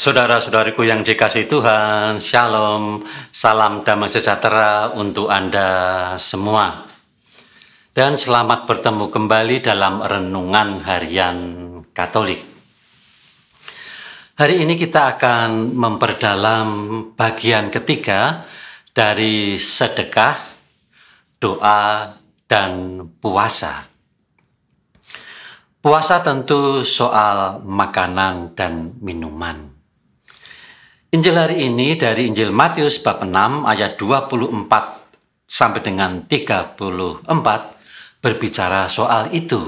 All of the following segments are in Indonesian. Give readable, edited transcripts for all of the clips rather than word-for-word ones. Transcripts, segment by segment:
Saudara-saudariku yang dikasihi Tuhan, Shalom, salam damai sejahtera untuk Anda semua. Dan selamat bertemu kembali dalam Renungan Harian Katolik. Hari ini kita akan memperdalam bagian ketiga dari sedekah, doa, dan puasa. Puasa tentu soal makanan dan minuman. Injil hari ini dari Injil Matius bab 6 ayat 24 sampai dengan 34 berbicara soal itu.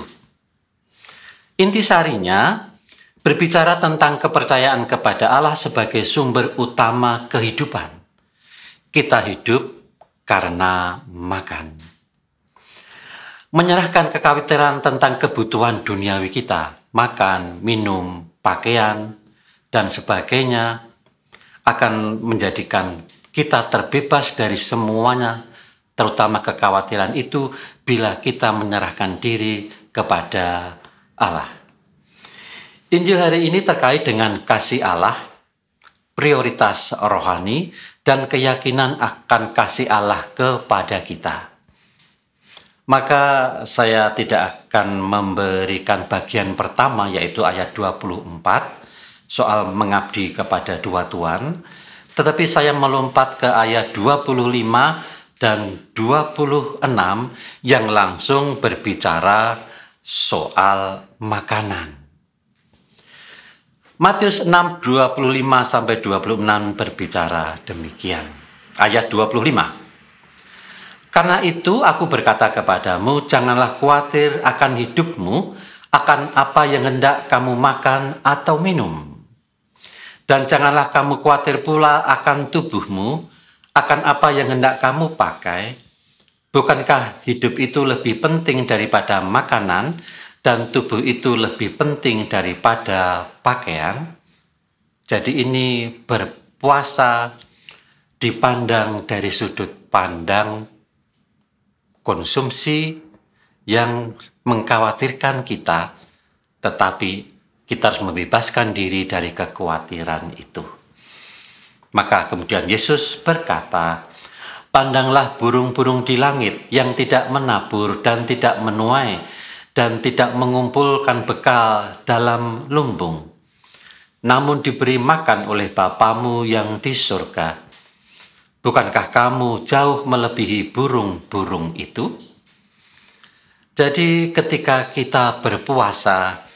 Intisarinya berbicara tentang kepercayaan kepada Allah sebagai sumber utama kehidupan. Kita hidup karena makan. Menyerahkan kekhawatiran tentang kebutuhan duniawi kita, makan, minum, pakaian, dan sebagainya, akan menjadikan kita terbebas dari semuanya, terutama kekhawatiran itu bila kita menyerahkan diri kepada Allah. Injil hari ini terkait dengan kasih Allah, prioritas rohani, dan keyakinan akan kasih Allah kepada kita. Maka saya tidak akan memberikan bagian pertama, yaitu ayat 24, soal mengabdi kepada dua Tuhan, tetapi saya melompat ke ayat 25 dan 26 yang langsung berbicara soal makanan. Matius 6, 25 sampai 26 berbicara demikian. Ayat 25. Karena itu aku berkata kepadamu, janganlah khawatir akan hidupmu, akan apa yang hendak kamu makan atau minum. Dan janganlah kamu khawatir pula akan tubuhmu, akan apa yang hendak kamu pakai. Bukankah hidup itu lebih penting daripada makanan, dan tubuh itu lebih penting daripada pakaian? Jadi ini berpuasa dipandang dari sudut pandang konsumsi yang mengkhawatirkan kita, tetapi kita harus membebaskan diri dari kekhawatiran itu. Maka kemudian Yesus berkata, pandanglah burung-burung di langit yang tidak menabur dan tidak menuai dan tidak mengumpulkan bekal dalam lumbung, namun diberi makan oleh Bapamu yang di surga. Bukankah kamu jauh melebihi burung-burung itu? Jadi ketika kita berpuasa,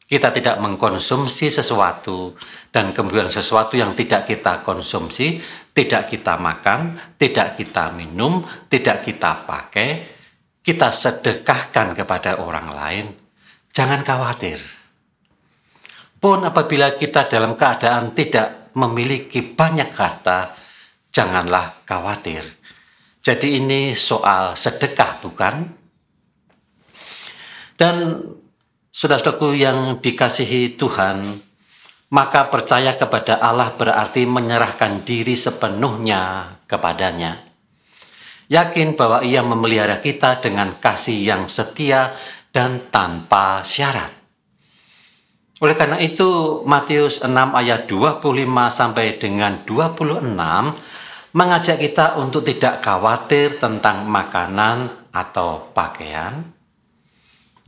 kita tidak mengkonsumsi sesuatu, dan kemudian sesuatu yang tidak kita konsumsi, tidak kita makan, tidak kita minum, tidak kita pakai, kita sedekahkan kepada orang lain. Jangan khawatir. Pun apabila kita dalam keadaan tidak memiliki banyak harta, janganlah khawatir. Jadi ini soal sedekah, bukan? Dan saudara-saudaraku yang dikasihi Tuhan, maka percaya kepada Allah berarti menyerahkan diri sepenuhnya kepadanya. Yakin bahwa Ia memelihara kita dengan kasih yang setia dan tanpa syarat. Oleh karena itu, Matius 6 ayat 25 sampai dengan 26 mengajak kita untuk tidak khawatir tentang makanan atau pakaian,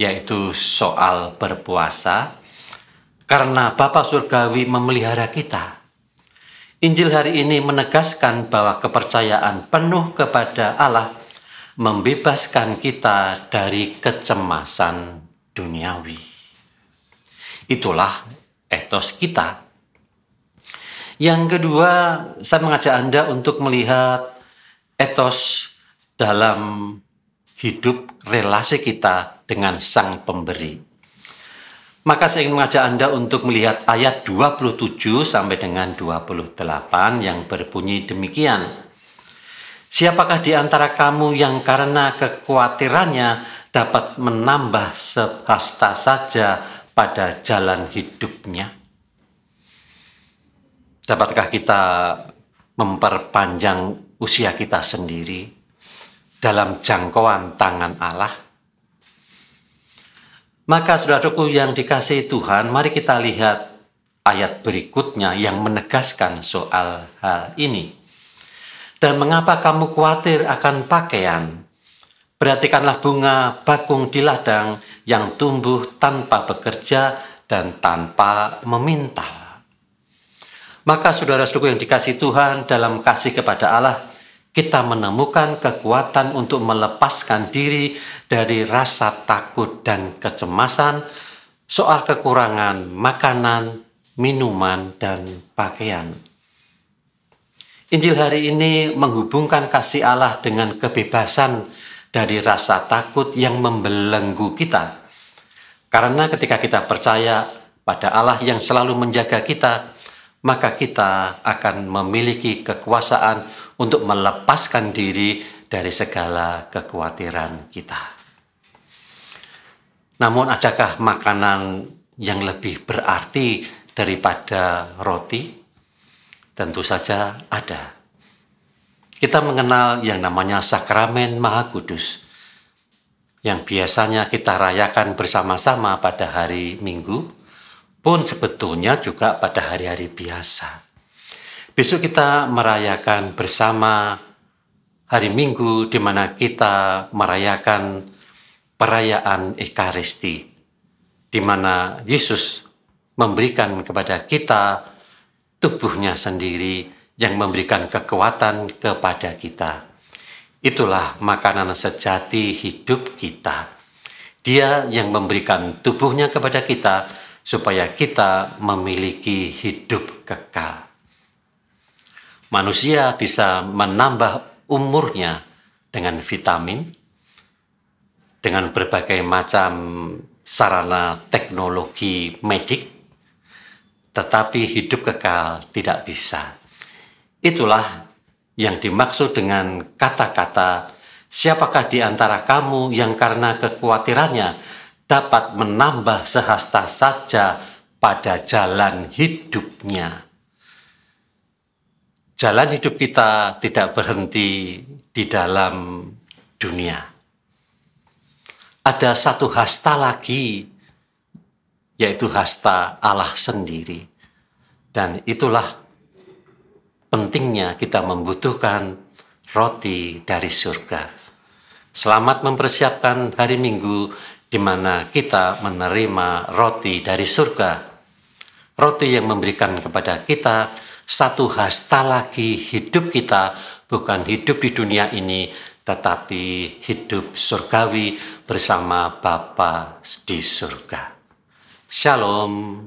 yaitu soal berpuasa, karena Bapa Surgawi memelihara kita. Injil hari ini menegaskan bahwa kepercayaan penuh kepada Allah membebaskan kita dari kecemasan duniawi. Itulah etos kita. Yang kedua, saya mengajak Anda untuk melihat etos dalam hidup relasi kita dengan Sang Pemberi. Maka saya ingin mengajak Anda untuk melihat ayat 27 sampai dengan 28 yang berbunyi demikian. Siapakah di antara kamu yang karena kekhawatirannya dapat menambah sehasta saja pada jalan hidupnya? Dapatkah kita memperpanjang usia kita sendiri dalam jangkauan tangan Allah? Maka saudaraku yang dikasihi Tuhan, mari kita lihat ayat berikutnya yang menegaskan soal hal ini. Dan mengapa kamu khawatir akan pakaian? Perhatikanlah bunga bakung di ladang yang tumbuh tanpa bekerja dan tanpa memintal. Maka saudara-saudaraku yang dikasihi Tuhan, dalam kasih kepada Allah, kita menemukan kekuatan untuk melepaskan diri dari rasa takut dan kecemasan soal kekurangan makanan, minuman, dan pakaian. Injil hari ini menghubungkan kasih Allah dengan kebebasan dari rasa takut yang membelenggu kita. Karena ketika kita percaya pada Allah yang selalu menjaga kita, maka kita akan memiliki kekuasaan untuk melepaskan diri dari segala kekhawatiran kita. Namun adakah makanan yang lebih berarti daripada roti? Tentu saja ada. Kita mengenal yang namanya Sakramen Maha Kudus, yang biasanya kita rayakan bersama-sama pada hari Minggu, pun sebetulnya juga pada hari-hari biasa. Besok kita merayakan bersama hari Minggu, di mana kita merayakan perayaan Ekaristi, di mana Yesus memberikan kepada kita tubuhnya sendiri yang memberikan kekuatan kepada kita. Itulah makanan sejati hidup kita. Dia yang memberikan tubuhnya kepada kita supaya kita memiliki hidup kekal. Manusia bisa menambah umurnya dengan vitamin, dengan berbagai macam sarana teknologi medik, tetapi hidup kekal tidak bisa. Itulah yang dimaksud dengan kata-kata, siapakah di antara kamu yang karena kekhawatirannya dapat menambah sehasta saja pada jalan hidupnya. Jalan hidup kita tidak berhenti di dalam dunia. Ada satu hasta lagi, yaitu hasta Allah sendiri. Dan itulah pentingnya kita membutuhkan roti dari surga. Selamat mempersiapkan hari Minggu di mana kita menerima roti dari surga. Roti yang memberikan kepada kita satu hasta lagi hidup kita, bukan hidup di dunia ini, tetapi hidup surgawi bersama Bapa di surga. Shalom.